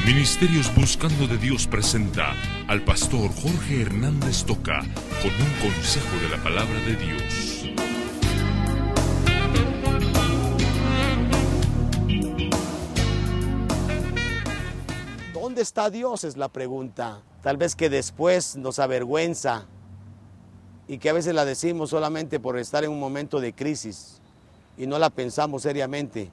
Ministerios Buscando de Dios presenta al pastor Jorge Hernández Toca con un consejo de la palabra de Dios. ¿Dónde está Dios? Es la pregunta. Tal vez que después nos avergüenza y que a veces la decimos solamente por estar en un momento de crisis y no la pensamos seriamente.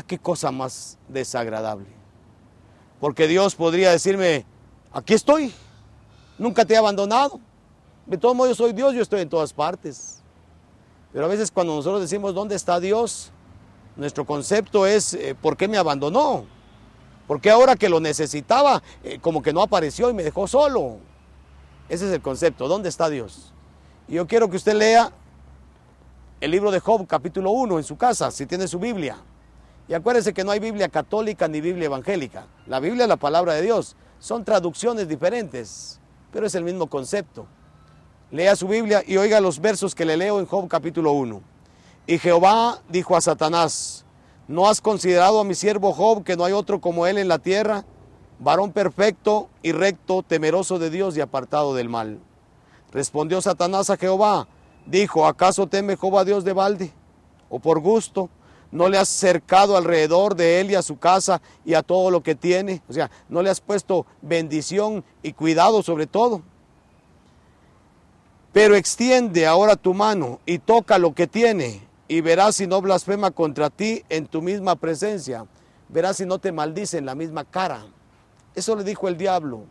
Qué cosa más desagradable. Porque Dios podría decirme, aquí estoy, nunca te he abandonado. De todos modos yo soy Dios, yo estoy en todas partes. Pero a veces cuando nosotros decimos, ¿dónde está Dios? Nuestro concepto es, ¿por qué me abandonó? ¿Por qué ahora que lo necesitaba, como que no apareció y me dejó solo? Ese es el concepto, ¿dónde está Dios? Y yo quiero que usted lea el libro de Job, capítulo 1, en su casa, si tiene su Biblia. Y acuérdense que no hay Biblia católica ni Biblia evangélica. La Biblia es la palabra de Dios. Son traducciones diferentes, pero es el mismo concepto. Lea su Biblia y oiga los versos que le leo en Job capítulo 1. Y Jehová dijo a Satanás, ¿no has considerado a mi siervo Job, que no hay otro como él en la tierra? Varón perfecto y recto, temeroso de Dios y apartado del mal. Respondió Satanás a Jehová, dijo, ¿acaso teme Job a Dios de balde? ¿O por gusto? ¿No le has cercado alrededor de él y a su casa y a todo lo que tiene? O sea, ¿no le has puesto bendición y cuidado sobre todo? Pero extiende ahora tu mano y toca lo que tiene, y verás si no blasfema contra ti en tu misma presencia. Verás si no te maldice en la misma cara. Eso le dijo el diablo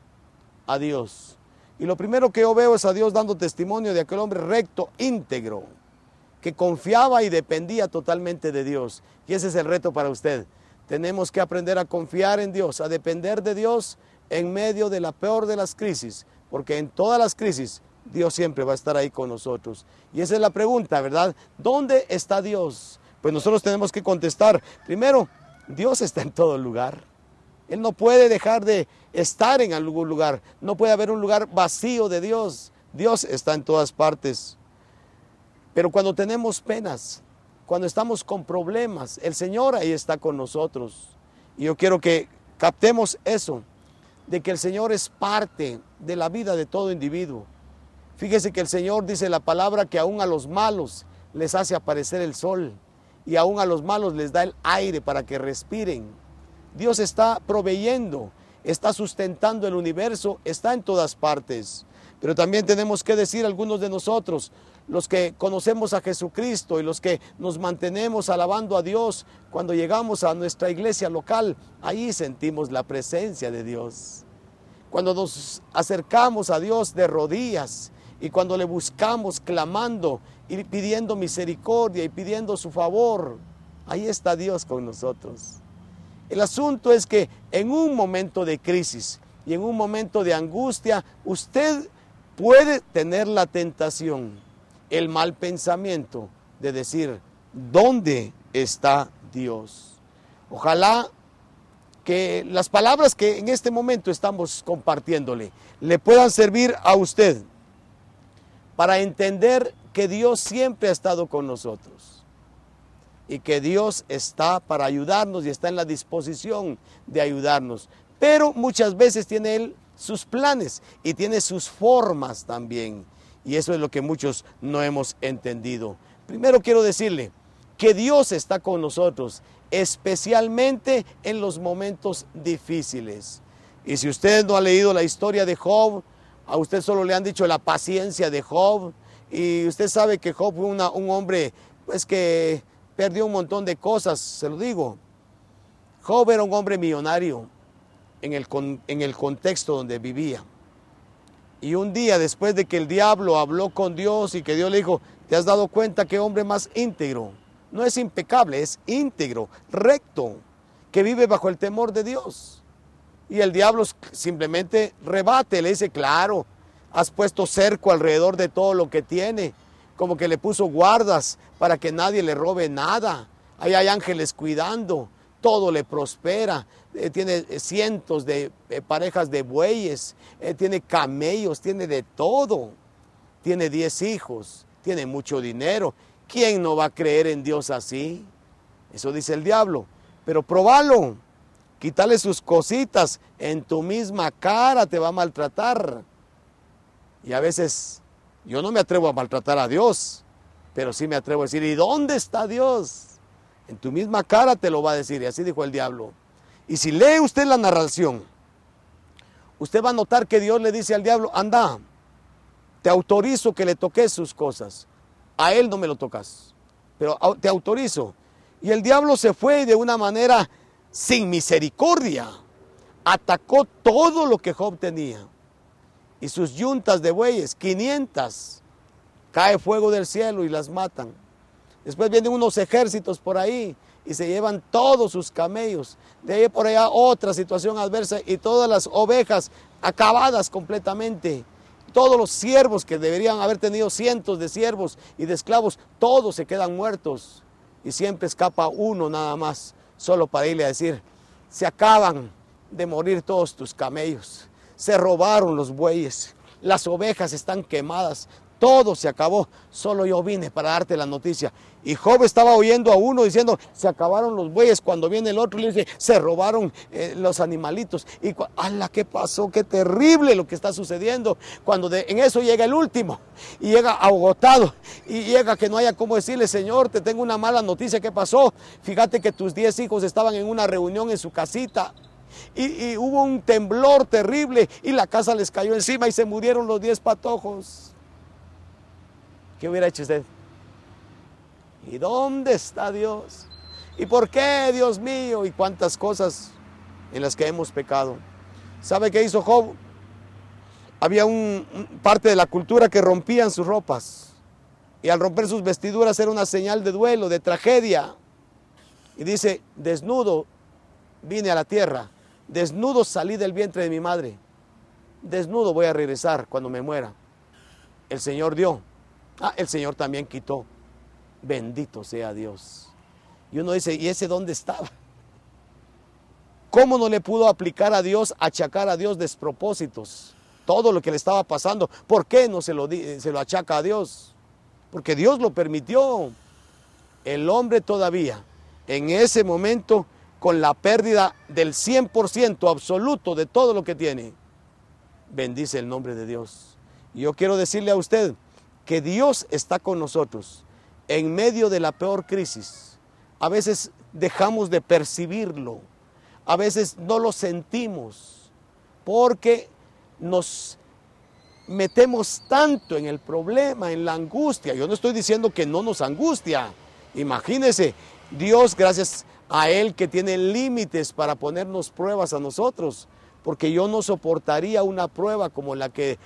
a Dios. Y lo primero que yo veo es a Dios dando testimonio de aquel hombre recto, íntegro, que confiaba y dependía totalmente de Dios. Y ese es el reto para usted. Tenemos que aprender a confiar en Dios, a depender de Dios en medio de la peor de las crisis, porque en todas las crisis Dios siempre va a estar ahí con nosotros. Y esa es la pregunta, ¿verdad? ¿Dónde está Dios? Pues nosotros tenemos que contestar. Primero, Dios está en todo lugar. Él no puede dejar de estar en algún lugar. No puede haber un lugar vacío de Dios. Dios está en todas partes. Pero cuando tenemos penas, cuando estamos con problemas, el Señor ahí está con nosotros. Y yo quiero que captemos eso, de que el Señor es parte de la vida de todo individuo. Fíjese que el Señor dice la palabra que aún a los malos les hace aparecer el sol y aún a los malos les da el aire para que respiren. Dios está proveyendo, está sustentando el universo, está en todas partes. Pero también tenemos que decir algunos de nosotros, los que conocemos a Jesucristo y los que nos mantenemos alabando a Dios, cuando llegamos a nuestra iglesia local, ahí sentimos la presencia de Dios. Cuando nos acercamos a Dios de rodillas y cuando le buscamos clamando y pidiendo misericordia y pidiendo su favor, ahí está Dios con nosotros. El asunto es que en un momento de crisis y en un momento de angustia, usted puede tener la tentación, el mal pensamiento de decir, ¿dónde está Dios? Ojalá que las palabras que en este momento estamos compartiéndole le puedan servir a usted para entender que Dios siempre ha estado con nosotros y que Dios está para ayudarnos y está en la disposición de ayudarnos. Pero muchas veces tiene Él sus planes y tiene sus formas también. Y eso es lo que muchos no hemos entendido. Primero quiero decirle que Dios está con nosotros, especialmente en los momentos difíciles. Y si usted no ha leído la historia de Job, a usted solo le han dicho la paciencia de Job. Y usted sabe que Job fue un hombre pues que perdió un montón de cosas, se lo digo. Job era un hombre millonario en el contexto donde vivía. Y un día después de que el diablo habló con Dios y que Dios le dijo, ¿te has dado cuenta qué hombre más íntegro? No es impecable, es íntegro, recto, que vive bajo el temor de Dios. Y el diablo simplemente rebate, le dice, claro, has puesto cerco alrededor de todo lo que tiene, como que le puso guardas para que nadie le robe nada. Ahí hay ángeles cuidando, todo le prospera. Tiene cientos de parejas de bueyes, tiene camellos, tiene de todo. Tiene 10 hijos, tiene mucho dinero. ¿Quién no va a creer en Dios así? Eso dice el diablo. Pero probalo. quítale sus cositas, en tu misma cara te va a maltratar. Y a veces yo no me atrevo a maltratar a Dios, pero sí me atrevo a decir, ¿y dónde está Dios? En tu misma cara te lo va a decir, y así dijo el diablo. Y si lee usted la narración, usted va a notar que Dios le dice al diablo, anda, te autorizo que le toques sus cosas, a él no me lo tocas, pero te autorizo. Y el diablo se fue de una manera sin misericordia, atacó todo lo que Job tenía. Y sus yuntas de bueyes, 500, cae fuego del cielo y las matan. Después vienen unos ejércitos por ahí y se llevan todos sus camellos. De ahí por allá otra situación adversa y todas las ovejas acabadas completamente. Todos los siervos que deberían haber tenido cientos de siervos y de esclavos, todos se quedan muertos. Y siempre escapa uno nada más, solo para irle a decir, se acaban de morir todos tus camellos. Se robaron los bueyes, las ovejas están quemadas, todo se acabó, solo yo vine para darte la noticia. Y Job estaba oyendo a uno diciendo, se acabaron los bueyes, cuando viene el otro y le dice, se robaron los animalitos. Y ¡ala, qué pasó! ¡Qué terrible lo que está sucediendo! Cuando en eso llega el último, y llega agotado, y llega que no haya cómo decirle, Señor, te tengo una mala noticia, ¿qué pasó? Fíjate que tus 10 hijos estaban en una reunión en su casita, y hubo un temblor terrible y la casa les cayó encima y se murieron los 10 patojos. ¿Qué hubiera hecho usted? ¿Y dónde está Dios? ¿Y por qué, Dios mío? Y cuántas cosas en las que hemos pecado. ¿Sabe qué hizo Job? Había parte de la cultura que rompían sus ropas, y al romper sus vestiduras era una señal de duelo, de tragedia. Y dice, desnudo vine a la tierra, desnudo salí del vientre de mi madre, desnudo voy a regresar cuando me muera. El Señor dio, el Señor también quitó. Bendito sea Dios. Y uno dice, ¿y ese dónde estaba? ¿Cómo no le pudo aplicar a Dios, achacar a Dios despropósitos? Todo lo que le estaba pasando, ¿por qué no se lo achaca a Dios? Porque Dios lo permitió. El hombre todavía, en ese momento, con la pérdida del 100% absoluto de todo lo que tiene, bendice el nombre de Dios. Y yo quiero decirle a usted que Dios está con nosotros en medio de la peor crisis. A veces dejamos de percibirlo, a veces no lo sentimos, porque nos metemos tanto en el problema, en la angustia. Yo no estoy diciendo que no nos angustia. Imagínese, Dios, gracias a Él que tiene límites para ponernos pruebas a nosotros, porque yo no soportaría una prueba como la que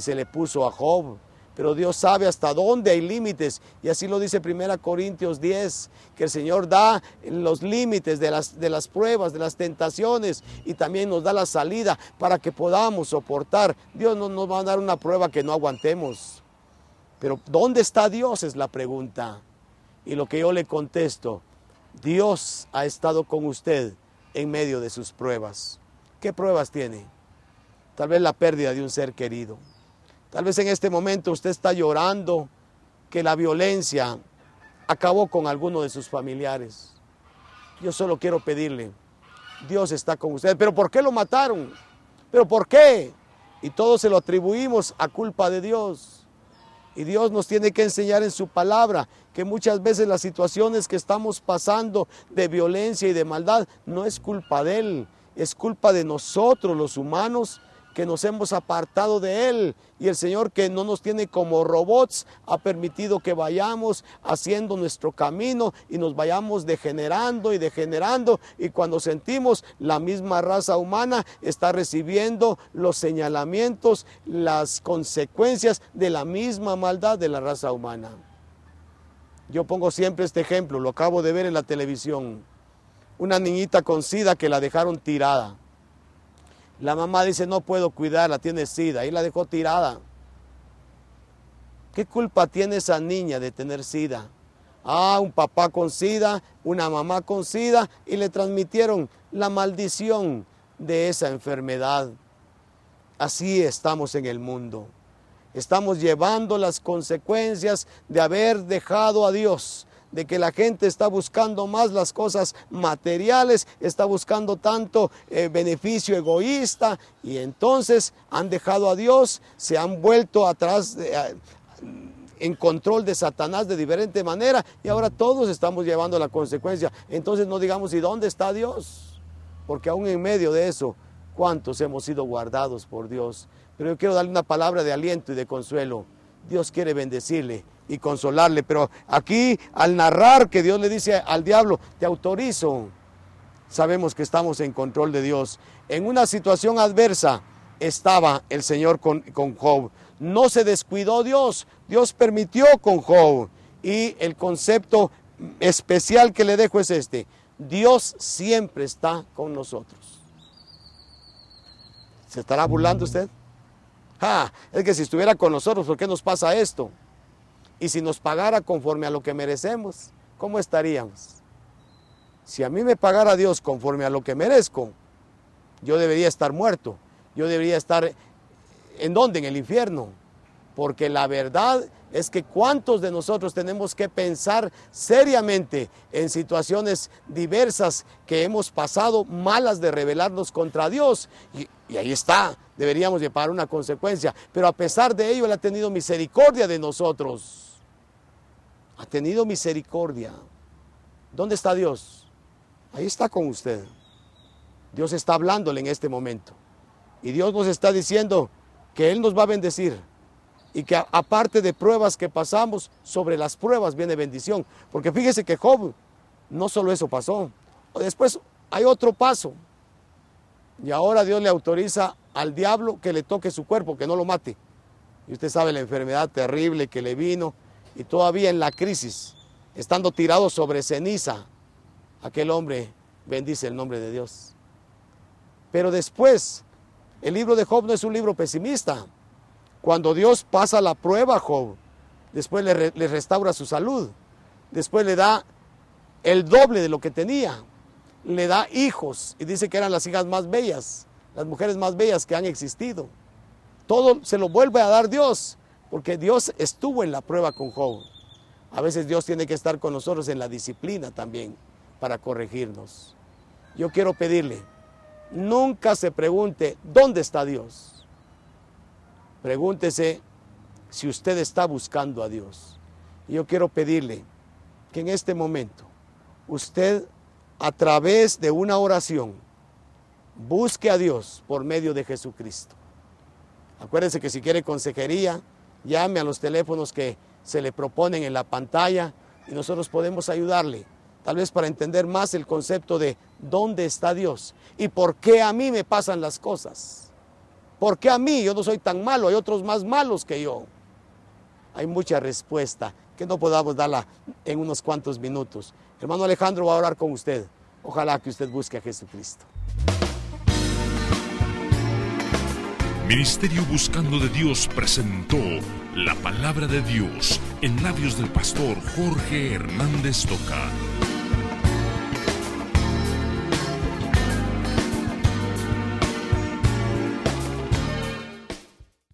se le puso a Job. Pero Dios sabe hasta dónde hay límites, y así lo dice 1 Corintios 10, que el Señor da los límites de las pruebas, de las tentaciones, y también nos da la salida para que podamos soportar. Dios no nos va a dar una prueba que no aguantemos. Pero ¿dónde está Dios? Es la pregunta. Y lo que yo le contesto, Dios ha estado con usted en medio de sus pruebas. ¿Qué pruebas tiene? Tal vez la pérdida de un ser querido. Tal vez en este momento usted está llorando que la violencia acabó con alguno de sus familiares. Yo solo quiero pedirle, Dios está con usted. ¿Pero por qué lo mataron? ¿Pero por qué? Y todo se lo atribuimos a culpa de Dios. Y Dios nos tiene que enseñar en su palabra que muchas veces las situaciones que estamos pasando de violencia y de maldad no es culpa de Él, es culpa de nosotros los humanos que nos hemos apartado de Él, y el Señor, que no nos tiene como robots, ha permitido que vayamos haciendo nuestro camino y nos vayamos degenerando, y cuando sentimos, la misma raza humana está recibiendo los señalamientos, las consecuencias de la misma maldad de la raza humana. Yo pongo siempre este ejemplo, lo acabo de ver en la televisión, una niñita con SIDA que la dejaron tirada. La mamá dice, no puedo cuidarla, tiene SIDA, y la dejó tirada. ¿Qué culpa tiene esa niña de tener SIDA? Un papá con SIDA, una mamá con SIDA, y le transmitieron la maldición de esa enfermedad. Así estamos en el mundo. Estamos llevando las consecuencias de haber dejado a Dios, de que la gente está buscando más las cosas materiales, está buscando tanto beneficio egoísta, y entonces han dejado a Dios, se han vuelto atrás en control de Satanás de diferente manera, y ahora todos estamos llevando la consecuencia. Entonces no digamos, ¿y dónde está Dios? Porque aún en medio de eso, ¿cuántos hemos sido guardados por Dios? Pero yo quiero darle una palabra de aliento y de consuelo. Dios quiere bendecirle y consolarle, pero aquí al narrar que Dios le dice al diablo, te autorizo, sabemos que estamos en control de Dios. En una situación adversa estaba el Señor con Job. No se descuidó Dios, Dios permitió con Job. Y el concepto especial que le dejo es este: Dios siempre está con nosotros. ¿Se estará burlando usted? Es que si estuviera con nosotros, ¿por qué nos pasa esto? Y si nos pagara conforme a lo que merecemos, ¿cómo estaríamos? Si a mí me pagara Dios conforme a lo que merezco, yo debería estar muerto. Yo debería estar, ¿en dónde? En el infierno. Porque la verdad es que cuántos de nosotros tenemos que pensar seriamente en situaciones diversas que hemos pasado, malas, de rebelarnos contra Dios. Y ahí está, deberíamos de pagar una consecuencia. Pero a pesar de ello, Él ha tenido misericordia de nosotros. Ha tenido misericordia. ¿Dónde está Dios? Ahí está con usted. Dios está hablándole en este momento. Y Dios nos está diciendo que Él nos va a bendecir. Y que aparte de pruebas que pasamos, sobre las pruebas viene bendición. Porque fíjese que Job, no solo eso pasó. Después hay otro paso. Y ahora Dios le autoriza al diablo que le toque su cuerpo, que no lo mate. Y usted sabe la enfermedad terrible que le vino. Y todavía en la crisis, estando tirado sobre ceniza, aquel hombre bendice el nombre de Dios. Pero después, el libro de Job no es un libro pesimista. Cuando Dios pasa la prueba a Job, después le restaura su salud, después le da el doble de lo que tenía, le da hijos, y dice que eran las hijas más bellas, las mujeres más bellas que han existido. Todo se lo vuelve a dar Dios, porque Dios estuvo en la prueba con Job. A veces Dios tiene que estar con nosotros en la disciplina también, para corregirnos. Yo quiero pedirle, nunca se pregunte, ¿dónde está Dios? Pregúntese si usted está buscando a Dios. Y yo quiero pedirle que en este momento usted, a través de una oración, busque a Dios por medio de Jesucristo. Acuérdese que si quiere consejería, llame a los teléfonos que se le proponen en la pantalla y nosotros podemos ayudarle, tal vez para entender más el concepto de dónde está Dios y por qué a mí me pasan las cosas. ¿Por qué a mí? Yo no soy tan malo, hay otros más malos que yo. Hay mucha respuesta que no podamos darla en unos cuantos minutos. Hermano Alejandro va a orar con usted. Ojalá que usted busque a Jesucristo. Ministerio Buscando de Dios presentó la palabra de Dios en labios del pastor Jorge Hernández Toca.